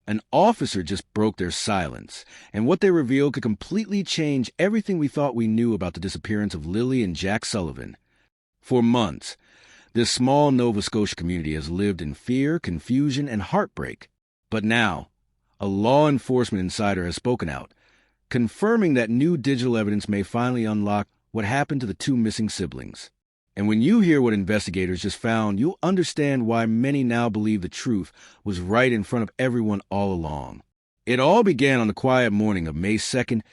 An officer just broke their silence, and what they revealed could completely change everything we thought we knew about the disappearance of Lilly and Jack Sullivan. For months, this small Nova Scotia community has lived in fear, confusion, and heartbreak. But now, a law enforcement insider has spoken out, confirming that new digital evidence may finally unlock what happened to the two missing siblings. And when you hear what investigators just found, you'll understand why many now believe the truth was right in front of everyone all along. It all began on the quiet morning of May 2nd,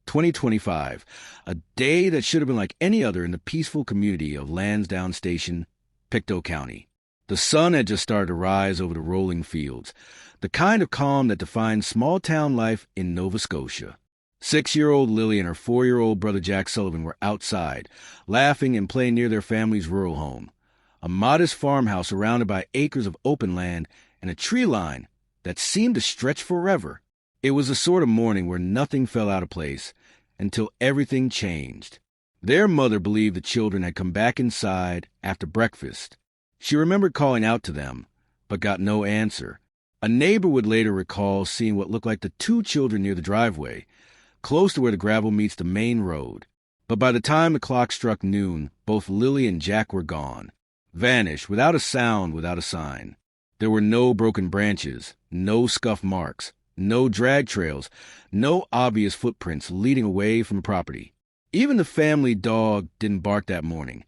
2025, a day that should have been like any other in the peaceful community of Lansdowne Station, Pictou County. The sun had just started to rise over the rolling fields, the kind of calm that defines small-town life in Nova Scotia. 6-year-old Lily and her 4-year-old brother Jack Sullivan were outside, laughing and playing near their family's rural home, a modest farmhouse surrounded by acres of open land and a tree line that seemed to stretch forever. It was the sort of morning where nothing fell out of place until everything changed. Their mother believed the children had come back inside after breakfast. She remembered calling out to them, but got no answer. A neighbor would later recall seeing what looked like the two children near the driveway, close to where the gravel meets the main road. But by the time the clock struck noon, both Lily and Jack were gone, vanished without a sound, without a sign. There were no broken branches, no scuff marks, no drag trails, no obvious footprints leading away from the property. Even the family dog didn't bark that morning,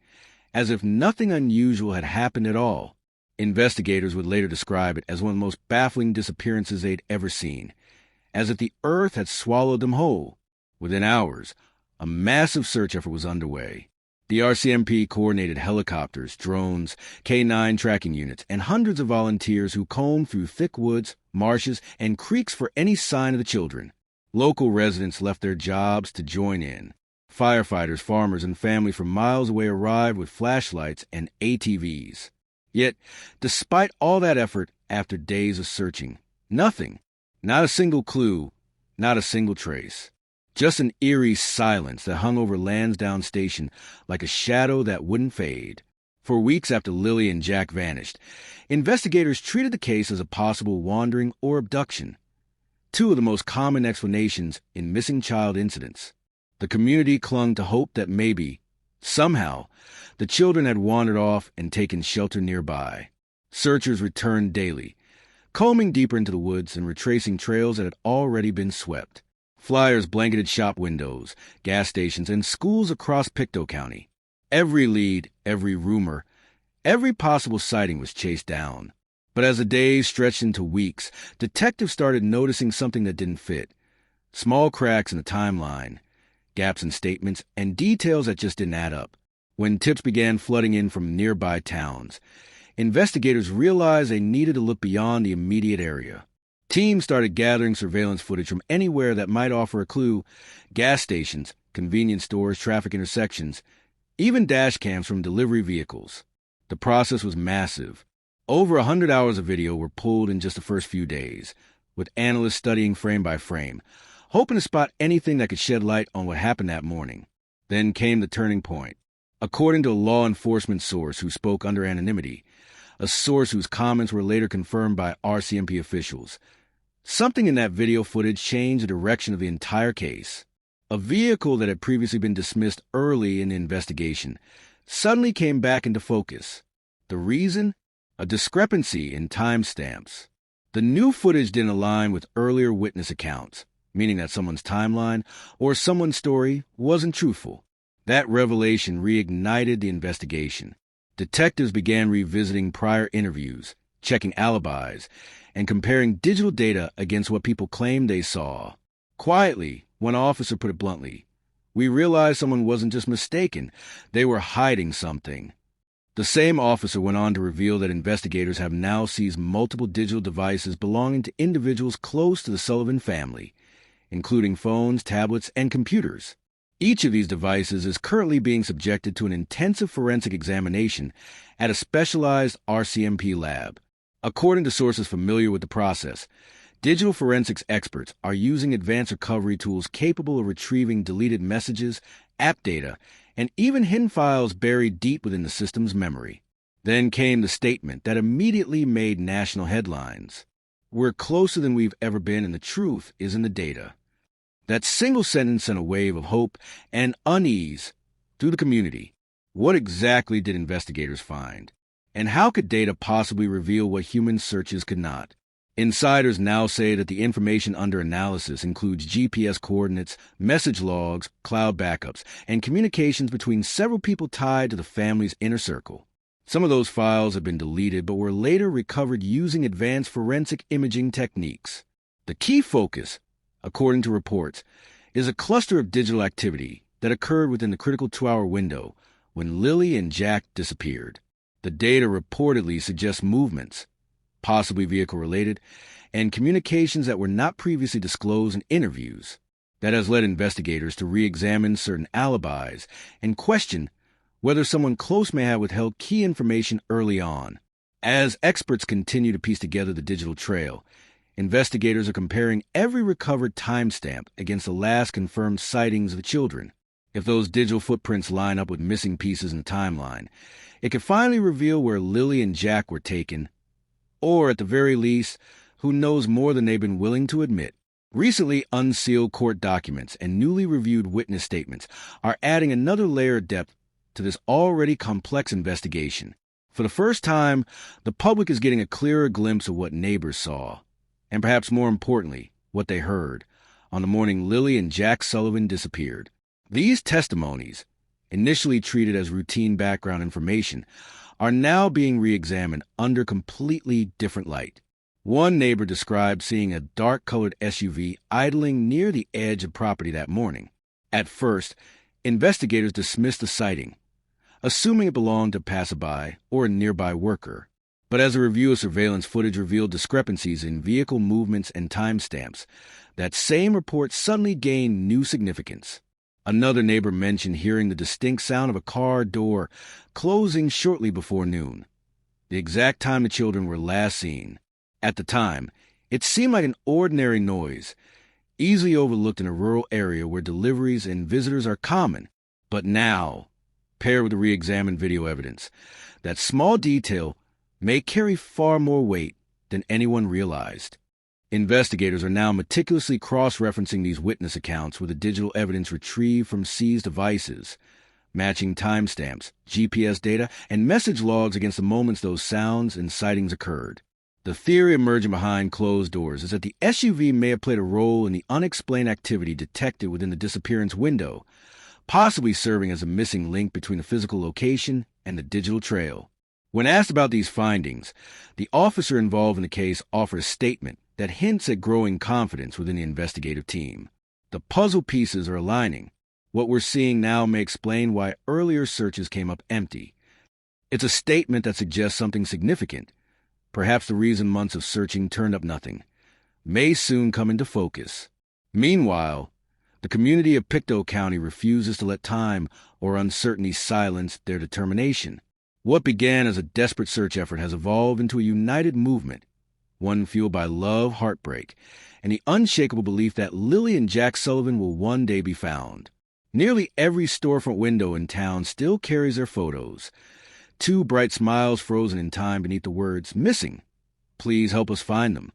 as if nothing unusual had happened at all. Investigators would later describe it as one of the most baffling disappearances they'd ever seen, as if the earth had swallowed them whole. Within hours, a massive search effort was underway. The RCMP coordinated helicopters, drones, K-9 tracking units, and hundreds of volunteers who combed through thick woods, marshes, and creeks for any sign of the children. Local residents left their jobs to join in. Firefighters, farmers, and families from miles away arrived with flashlights and ATVs. Yet, despite all that effort, after days of searching, nothing. Not a single clue, not a single trace. Just an eerie silence that hung over Lansdowne Station like a shadow that wouldn't fade. For weeks after Lily and Jack vanished, investigators treated the case as a possible wandering or abduction, two of the most common explanations in missing child incidents. The community clung to hope that maybe, somehow, the children had wandered off and taken shelter nearby. Searchers returned daily, combing deeper into the woods and retracing trails that had already been swept. Flyers blanketed shop windows, gas stations, and schools across Pictou County. Every lead, every rumor, every possible sighting was chased down. But as the days stretched into weeks, detectives started noticing something that didn't fit. Small cracks in the timeline, gaps in statements, and details that just didn't add up. When tips began flooding in from nearby towns, investigators realized they needed to look beyond the immediate area. Teams started gathering surveillance footage from anywhere that might offer a clue: gas stations, convenience stores, traffic intersections, even dash cams from delivery vehicles. The process was massive. Over 100 hours of video were pulled in just the first few days, with analysts studying frame by frame, hoping to spot anything that could shed light on what happened that morning. Then came the turning point. According to a law enforcement source who spoke under anonymity, a source whose comments were later confirmed by RCMP officials, something in that video footage changed the direction of the entire case. A vehicle that had previously been dismissed early in the investigation suddenly came back into focus. The reason? A discrepancy in timestamps. The new footage didn't align with earlier witness accounts, meaning that someone's timeline or someone's story wasn't truthful. That revelation reignited the investigation. Detectives began revisiting prior interviews, checking alibis, and comparing digital data against what people claimed they saw. Quietly, one officer put it bluntly, we realized someone wasn't just mistaken, they were hiding something. The same officer went on to reveal that investigators have now seized multiple digital devices belonging to individuals close to the Sullivan family, including phones, tablets, and computers. Each of these devices is currently being subjected to an intensive forensic examination at a specialized RCMP lab. According to sources familiar with the process, digital forensics experts are using advanced recovery tools capable of retrieving deleted messages, app data, and even hidden files buried deep within the system's memory. Then came the statement that immediately made national headlines. we're closer than we've ever been, and the truth is in the data. That single sentence sent a wave of hope and unease through the community. What exactly did investigators find? And how could data possibly reveal what human searches could not? Insiders now say that the information under analysis includes GPS coordinates, message logs, cloud backups, and communications between several people tied to the family's inner circle. Some of those files have been deleted but were later recovered using advanced forensic imaging techniques. The key focus, according to reports, is a cluster of digital activity that occurred within the critical 2-hour window when Lilly and Jack disappeared. The data reportedly suggests movements, possibly vehicle-related, and communications that were not previously disclosed in interviews. That has led investigators to re-examine certain alibis and question whether someone close may have withheld key information early on. As experts continue to piece together the digital trail, investigators are comparing every recovered timestamp against the last confirmed sightings of the children. If those digital footprints line up with missing pieces in the timeline, it could finally reveal where Lilly and Jack were taken, or at the very least, who knows more than they've been willing to admit. Recently unsealed court documents and newly reviewed witness statements are adding another layer of depth to this already complex investigation. For the first time, the public is getting a clearer glimpse of what neighbors saw, and perhaps more importantly, what they heard, on the morning Lilly and Jack Sullivan disappeared. These testimonies, initially treated as routine background information, are now being re-examined under completely different light. One neighbor described seeing a dark-colored SUV idling near the edge of property that morning. At first, investigators dismissed the sighting, assuming it belonged to a passerby or a nearby worker. But as a review of surveillance footage revealed discrepancies in vehicle movements and timestamps, that same report suddenly gained new significance. Another neighbor mentioned hearing the distinct sound of a car door closing shortly before noon, the exact time the children were last seen. At the time, it seemed like an ordinary noise, easily overlooked in a rural area where deliveries and visitors are common. But now, paired with the re-examined video evidence, that small detail may carry far more weight than anyone realized. Investigators are now meticulously cross-referencing these witness accounts with the digital evidence retrieved from seized devices, matching timestamps, GPS data, and message logs against the moments those sounds and sightings occurred. The theory emerging behind closed doors is that the SUV may have played a role in the unexplained activity detected within the disappearance window, possibly serving as a missing link between the physical location and the digital trail. When asked about these findings, the officer involved in the case offered a statement that hints at growing confidence within the investigative team. The puzzle pieces are aligning. What we're seeing now may explain why earlier searches came up empty. It's a statement that suggests something significant. Perhaps the reason months of searching turned up nothing may soon come into focus. Meanwhile, the community of Pictou County refuses to let time or uncertainty silence their determination. What began as a desperate search effort has evolved into a united movement, one fueled by love, heartbreak, and the unshakable belief that Lilly and Jack Sullivan will one day be found. Nearly every storefront window in town still carries their photos. 2 bright smiles frozen in time beneath the words, "Missing. Please help us find them."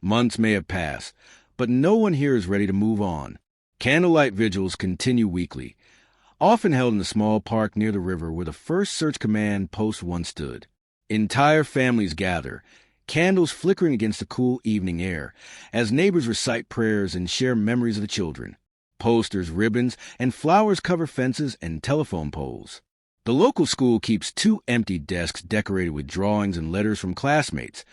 Months may have passed, but no one here is ready to move on. Candlelight vigils continue weekly, often held in the small park near the river where the first search command post once stood. Entire families gather, candles flickering against the cool evening air, as neighbors recite prayers and share memories of the children. Posters, ribbons, and flowers cover fences and telephone poles. The local school keeps 2 empty desks decorated with drawings and letters from classmates,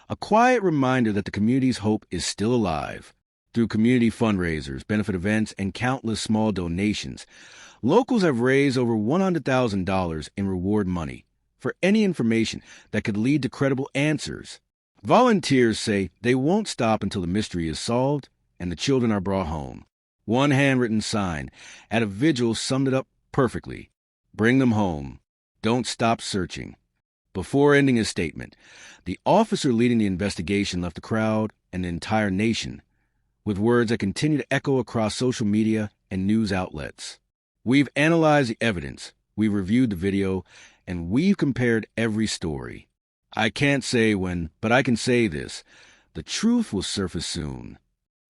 a quiet reminder that the community's hope is still alive. Through community fundraisers, benefit events, and countless small donations, locals have raised over $100,000 in reward money for any information that could lead to credible answers. Volunteers say they won't stop until the mystery is solved and the children are brought home. One handwritten sign at a vigil summed it up perfectly. "Bring them home. Don't stop searching." Before ending his statement, the officer leading the investigation left the crowd and the entire nation with words that continue to echo across social media and news outlets. "We've analyzed the evidence, we've reviewed the video, and we've compared every story. I can't say when, but I can say this. The truth will surface soon.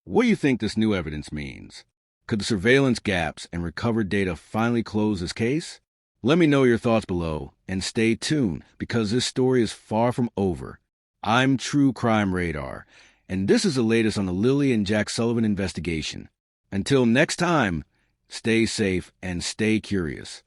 What do you think this new evidence means? Could the surveillance gaps and recovered data finally close this case? Let me know your thoughts below, and stay tuned, because this story is far from over. I'm True Crime Radar, and this is the latest on the Lilly and Jack Sullivan investigation. Until next time, stay safe and stay curious.